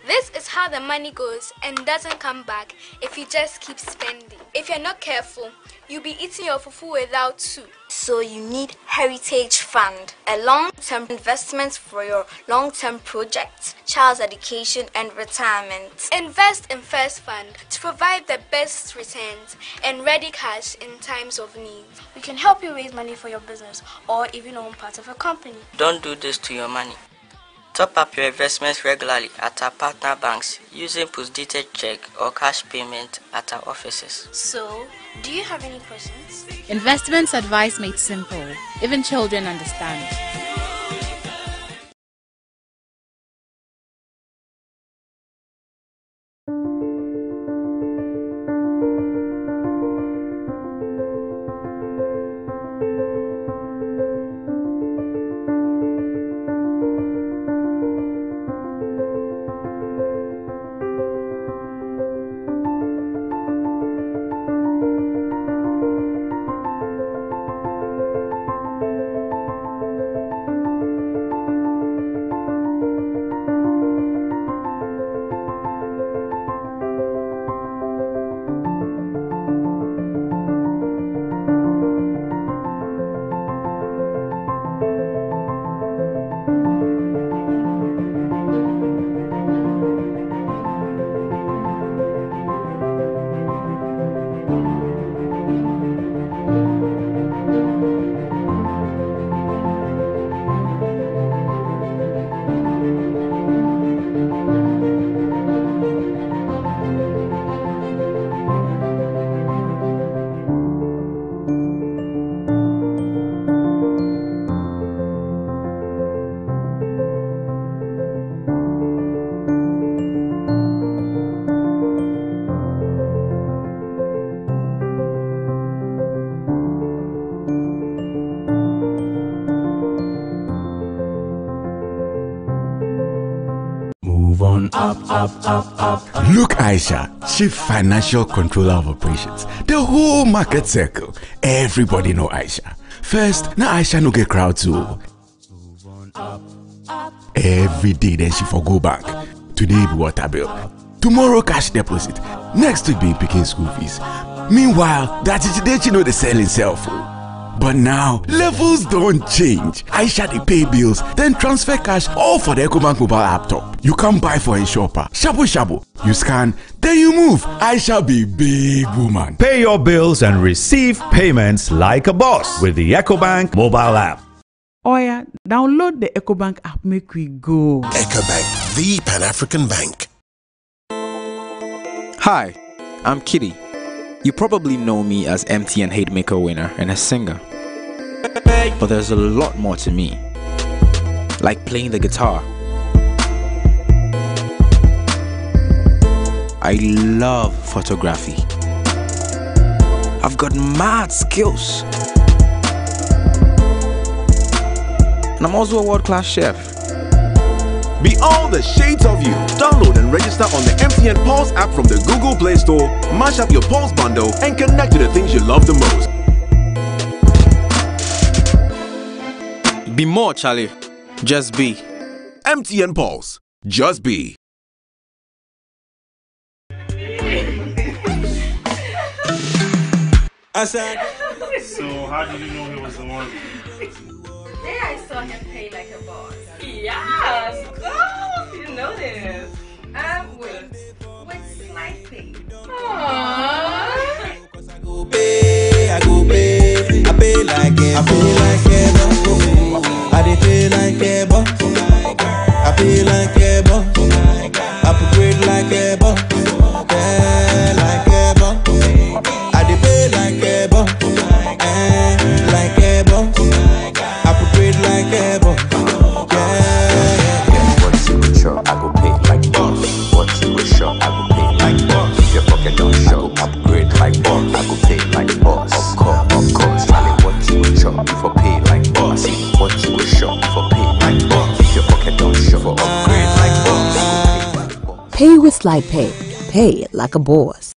This is how the money goes and doesn't come back if you just keep spending. If you're not careful, you'll be eating your fufu without soup. So you need Heritage Fund, a long-term investment for your long-term projects, child's education and retirement. Invest in First Fund to provide the best returns and ready cash in times of need. We can help you raise money for your business or even own part of a company. Don't do this to your money. Top up your investments regularly at our partner banks using post-dated check or cash payment at our offices. So, do you have any questions? Investments advice made simple. Even children understand. Up. Look, Aisha, Chief Financial Controller of Operations. The whole market circle. Everybody know Aisha. First, now Aisha no get crowd too. Every day then she for go bank. Today be water bill. Tomorrow cash deposit. Next week be picking school fees. Meanwhile, that is today she know the selling cell phone. But now, levels don't change. Aisha they pay bills, then transfer cash all for the EcoBank mobile laptop. You can buy for a shopper. Shabu. You scan, then you move. Aisha be big woman. Pay your bills and receive payments like a boss with the EcoBank mobile app. Oh yeah, download the EcoBank app, make we go. EcoBank, the Pan-African Bank. Hi, I'm Kitty. You probably know me as MTN Hitmaker winner and a singer. But there's a lot more to me. Like playing the guitar. I love photography. I've got mad skills. And I'm also a world-class chef. Be all the shades of you. Download and register on the MTN Pulse app from the Google Play Store. Mash up your Pulse bundle and connect to the things you love the most. Be more, Charlie. Just be. MTN Pulse. Just be. So how did you know he was the one? Then I saw him pay like a boss. Yes! Oh, you know this. With slight pay. Aww. I go pay, I pay like I dey pay like a boss. I pay like a boss. I upgrade like a boss. Yeah, like a boss. I dey pay like a boss. Like a boss. I upgrade like a boss. Yeah. What you go shop, I go pay like boss. What you go shop, I go pay like boss. If your pocket don't show, upgrade like boss. I go pay like boss. Of course, Charlie, what you go shop, you for pay like boss. Pay with Slide Pay. Pay like a boss.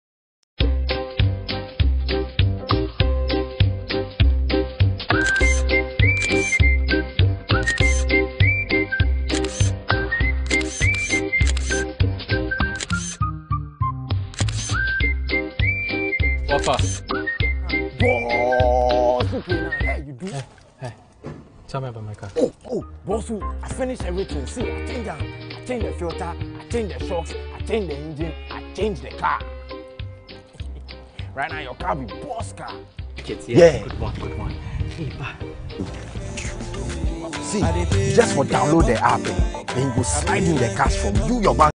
Boss, hey, you do? Hey, tell me about my car. Oh, boss, I finished everything. See, I changed them. I changed the filter, I changed the shocks, I changed the engine, I changed the car. Right now, your car be boss car. Kids, yeah. Good one. See, just for download the app, then you go slide in the cash from you, your bank